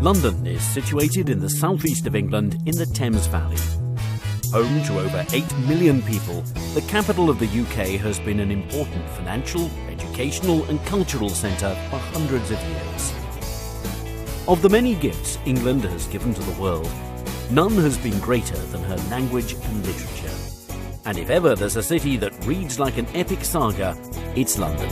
London is situated in the southeast of England in the Thames Valley. Home to over 8 million people, the capital of the UK has been an important financial, educational and cultural centre for hundreds of years. Of the many gifts England has given to the world, none has been greater than her language and literature. And if ever there's a city that reads like an epic saga, it's London.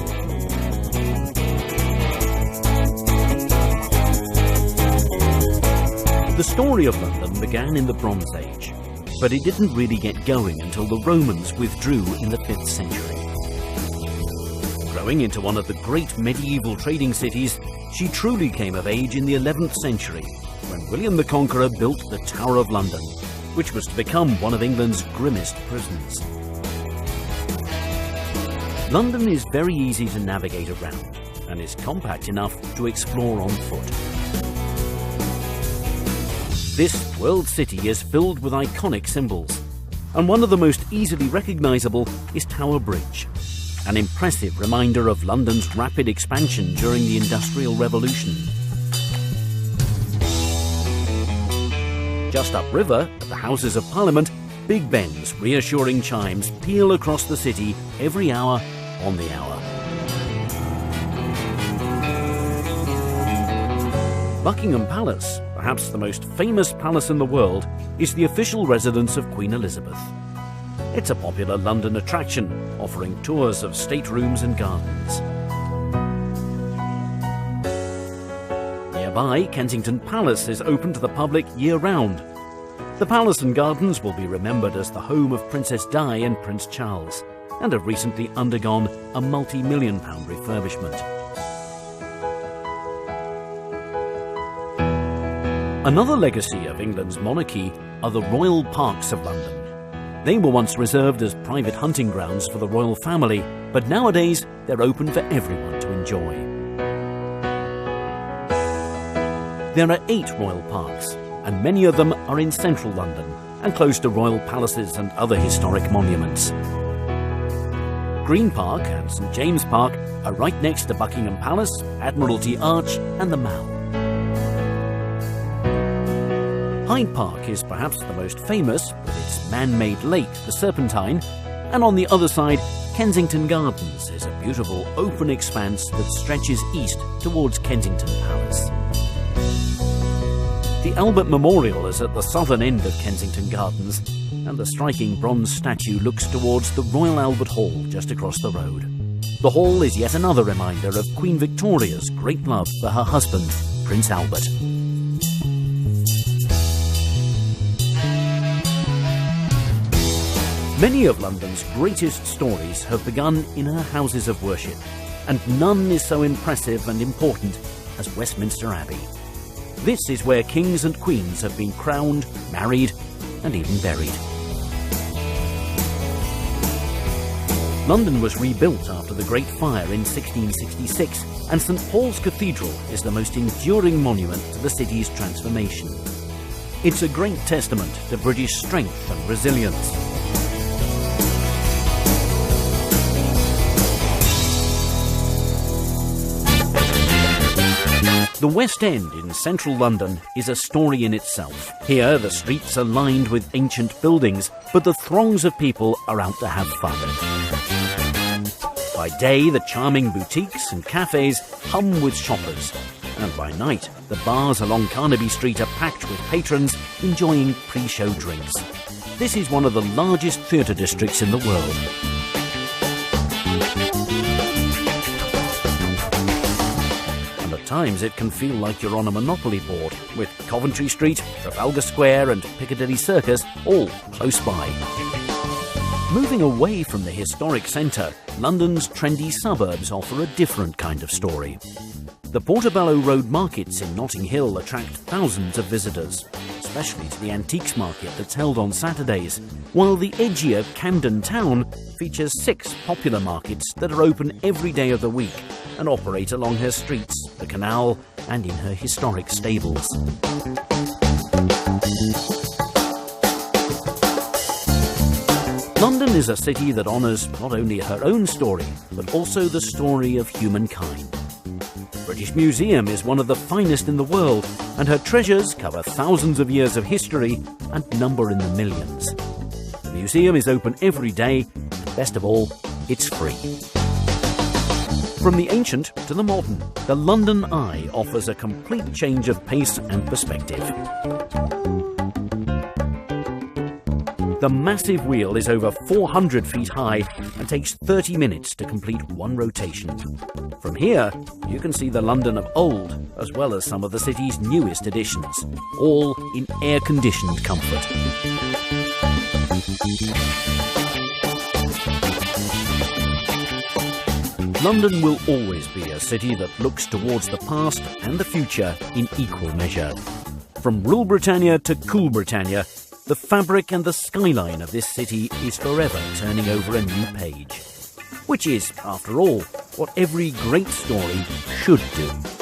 The story of London began in the Bronze Age, but it didn't really get going until the Romans withdrew in the 5th century. Growing into one of the great medieval trading cities, she truly came of age in the 11th century, when William the Conqueror built the Tower of London, which was to become one of England's grimmest prisons. London is very easy to navigate around, and is compact enough to explore on foot. This world city is filled with iconic symbols, and one of the most easily recognisable is Tower Bridge, an impressive reminder of London's rapid expansion during the Industrial Revolution. Just upriver, at the Houses of Parliament, Big Ben's reassuring chimes peal across the city every hour on the hour. Buckingham Palace, perhaps the most famous palace in the world, is the official residence of Queen Elizabeth. It's a popular London attraction, offering tours of staterooms and gardens. Nearby, Kensington Palace is open to the public year-round. The palace and gardens will be remembered as the home of Princess Di and Prince Charles, and have recently undergone a multi-million-pound refurbishment. Another legacy of England's monarchy are the royal parks of London. They were once reserved as private hunting grounds for the royal family, but nowadays they're open for everyone to enjoy. There are 8 royal parks, and many of them are in central London and close to royal palaces and other historic monuments. Green Park and St James Park are right next to Buckingham Palace, Admiralty Arch and the Mall. Hyde Park is perhaps the most famous, with its man-made lake, the Serpentine, and on the other side, Kensington Gardens is a beautiful open expanse that stretches east towards Kensington Palace. The Albert Memorial is at the southern end of Kensington Gardens, and the striking bronze statue looks towards the Royal Albert Hall just across the road. The hall is yet another reminder of Queen Victoria's great love for her husband, Prince Albert. Many of London's greatest stories have begun in her houses of worship, and none is so impressive and important as Westminster Abbey. This is where kings and queens have been crowned, married, and even buried. London was rebuilt after the Great Fire in 1666, and St Paul's Cathedral is the most enduring monument to the city's transformation. It's a great testament to British strength and resilience. The West End in central London is a story in itself. Here, the streets are lined with ancient buildings, but the throngs of people are out to have fun. By day, the charming boutiques and cafes hum with shoppers, and by night, the bars along Carnaby Street are packed with patrons enjoying pre-show drinks. This is one of the largest theatre districts in the world. At times it can feel like you're on a Monopoly board, with Coventry Street, Trafalgar Square and Piccadilly Circus all close by. Moving away from the historic centre, London's trendy suburbs offer a different kind of story. The Portobello Road markets in Notting Hill attract thousands of visitors, especially to the antiques market that's held on Saturdays, while the edgier Camden Town features 6 popular markets that are open every day of the week and operate along her streets, the canal, and in her historic stables. London is a city that honours not only her own story, but also the story of humankind. British Museum is one of the finest in the world, and her treasures cover thousands of years of history and number in the millions. The museum is open every day, and best of all, it's free. From the ancient to the modern, the London Eye offers a complete change of pace and perspective. The massive wheel is over 400 feet high and takes 30 minutes to complete one rotation. From here, you can see the London of old, as well as some of the city's newest additions, all in air-conditioned comfort. London will always be a city that looks towards the past and the future in equal measure. From Rule Britannia to Cool Britannia, the fabric and the skyline of this city is forever turning over a new page. Which is, after all, what every great story should do.